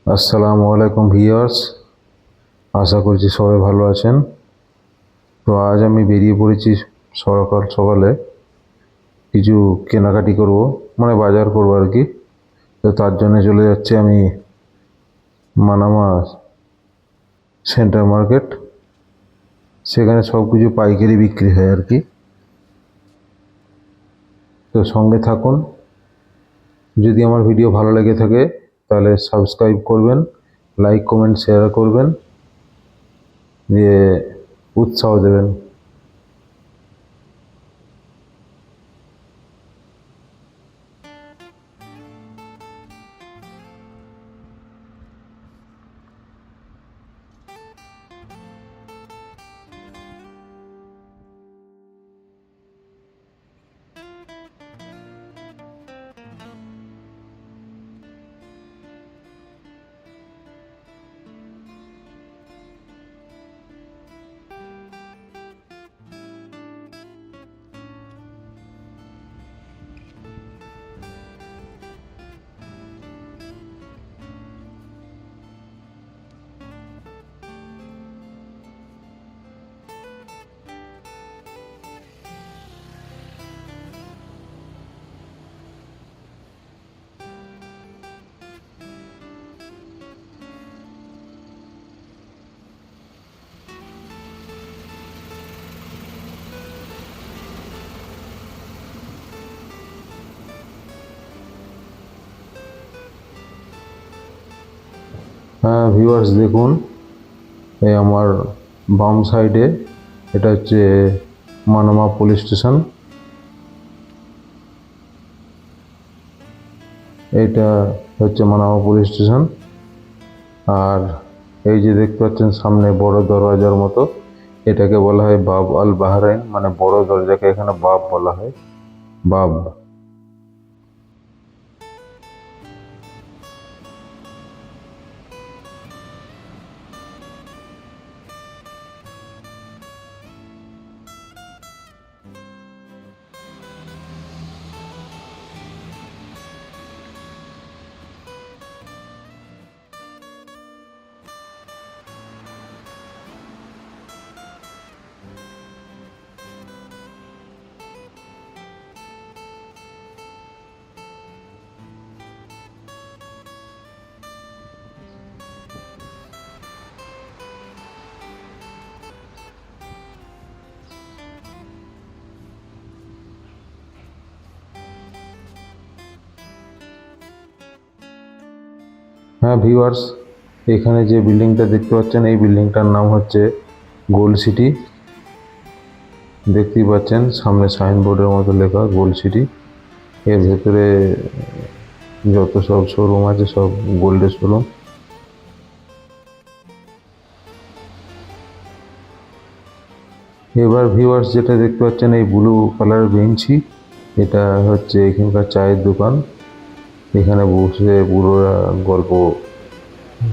আসসালামু আলাইকুম ভিউয়ার্স, আশা করছি সবাই ভালো আছেন। তো আজ আমি বেরিয়ে পড়েছি সকাল সকালে কিছু কেনাকাটি করব, মানে বাজার করব আর কি। তো তার জন্য চলে যাচ্ছি আমি মানামা সেন্টার মার্কেট। সেখানে সব কিছু পাইকারি বিক্রি হয় আর কি। তো সঙ্গে থাকুন। যদি আমার ভিডিও ভালো লেগে থাকে তাহলে সাবস্ক্রাইব করবেন, লাইক কমেন্ট শেয়ার করবেন, দিয়ে উৎসাহ দেবেন। হ্যাঁ ভিউয়ার্স, দেখুন এই আমার বাম সাইডে এটা হচ্ছে মানামা পুলিশ স্টেশন। এইটা হচ্ছে মানামা পুলিশ স্টেশন। আর এই যে দেখতে পাচ্ছেন সামনে বড় দরওয়াজার মতো, এটাকে বলা হয় বাব আল বাহরাইন, মানে বড় দরজাকে এখানে বাব বলা হয়, বাব। হ্যাঁ ভিউয়ার্স, এখানে যে বিল্ডিংটা দেখতে পাচ্ছেন এই বিল্ডিংটার নাম হচ্ছে গোল্ড সিটি। দেখতেই পাচ্ছেন সামনে সাইনবোর্ডের মতো লেখা গোল্ড সিটি। এর ভেতরে যত সব শোরুম আছে সব গোল্ডের শোরুম। এবার ভিউয়ার্স যেটা দেখতে পাচ্ছেন এই ব্লু কালার বেঞ্চি, এটা হচ্ছে এখানকার চায়ের দোকান। এখানে বসে বুড়োরা গল্প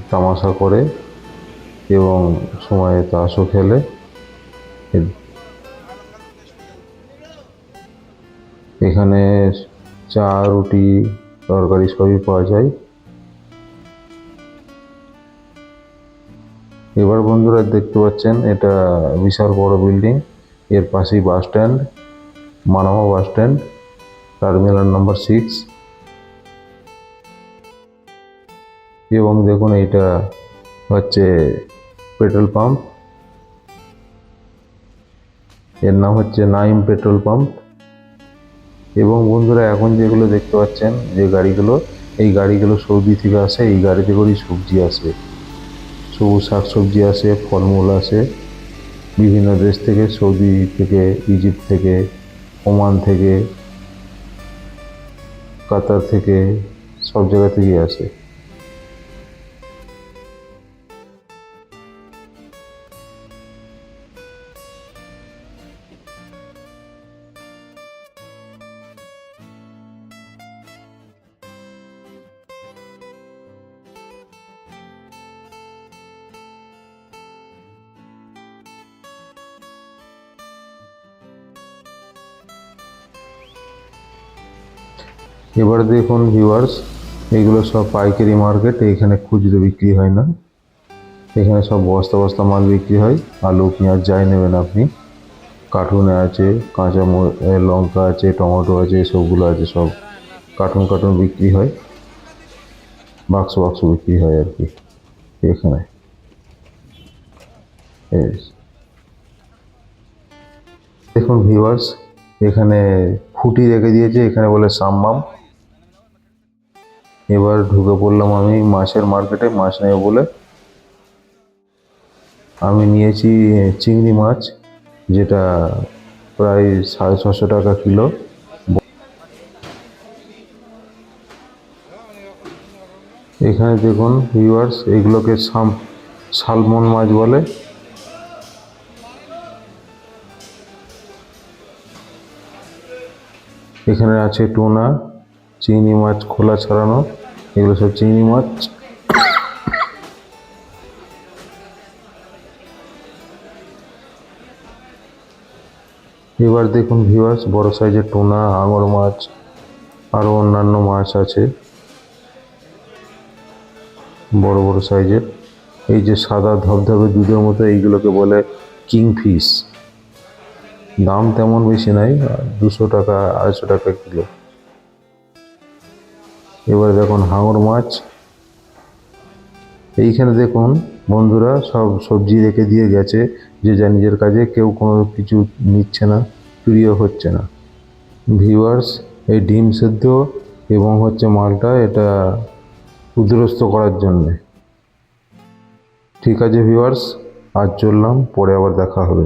তামাশা করে এবং সময়ে তাসও খেলে। এখানে চা, রুটি, তরকারি সবই পাওয়া যায়। এবার বন্ধুরা দেখতে পাচ্ছেন এটা বিশাল বড় বিল্ডিং, এর পাশেই bus stand, Manama bus stand, terminal number 6। এবং দেখুন এটা হচ্ছে পেট্রোল পাম্প, এর নাম হচ্ছে নাইম পেট্রোল পাম্প। এবং বন্ধুরা এখন যেগুলো দেখতে পাচ্ছেন যে গাড়িগুলো, এই গাড়িগুলো সৌদি থেকে আসে। এই গাড়িতে করেই সবজি আসে, সবুজ শাকসবজি আসে, ফলমূল আসে বিভিন্ন দেশ থেকে, সৌদি থেকে, ইজিপ্ট থেকে, ওমান থেকে, কাতার থেকে, সব জায়গা থেকেই আসে। এবার দেখুন ভিউয়ার্স, এগুলো সব পাইকারি মার্কেট, এখানে খুচরো বিক্রি হয় না, এখানে সব বস্তা বস্তা মাল বিক্রি হয়। আলু পেঁয়াজ যাই নেবেন আপনি, কার্টুনে আছে, লঙ্কা আছে, টমেটো আছে, সবগুলো আছে, সব কার্টুন কার্টুন বিক্রি হয়, বাক্স বাক্স বিক্রি হয় আর কি এখানে। এই দেখুন ভিউয়ার্স, এখানে ফুটি রেখে দিয়েছে, এখানে বলে সাম্মাম। এবার ঢুকে পড়লাম আমি মাছের মার্কেটে, মাছ নেবে বলে আমি নিয়েছি চিংড়ি মাছ, যেটা প্রায় 650 টাকা কিলো। এখানে দেখুন ভিউয়ার্স, এগুলোকে সালমন মাছ বলে। এখানে আছে টুনা, চিংড়ি মাছ খোলা ছাড়ানো, এগুলো সব চিংড়ি মাছ। এবার দেখুন ভিউয়ার্স, বড় সাইজের টুনা, আঙর মাছ, আরও অন্যান্য মাছ আছে বড় বড় সাইজের। এই যে সাদা ধবধবে দুধের মতো, এইগুলোকে বলে কিংফিশ। দাম তেমন বেশি নাই, 200 টাকা 250 টাকা কিলো। এবার দেখুন হাঙর মাছ। এইখানে দেখুন বন্ধুরা, সব সবজি রেখে দিয়ে গেছে, যে যা নিজের কাজে, কেউ কোনো কিছু নিচ্ছে না, চুরিও হচ্ছে না। ভিউয়ার্স, এই ডিম সেদ্ধ এবং হচ্ছে মালটা, এটা উদ্রস্ত করার জন্যে। ঠিক আছে ভিউয়ার্স, আজ চললাম, পরে আবার দেখা হবে।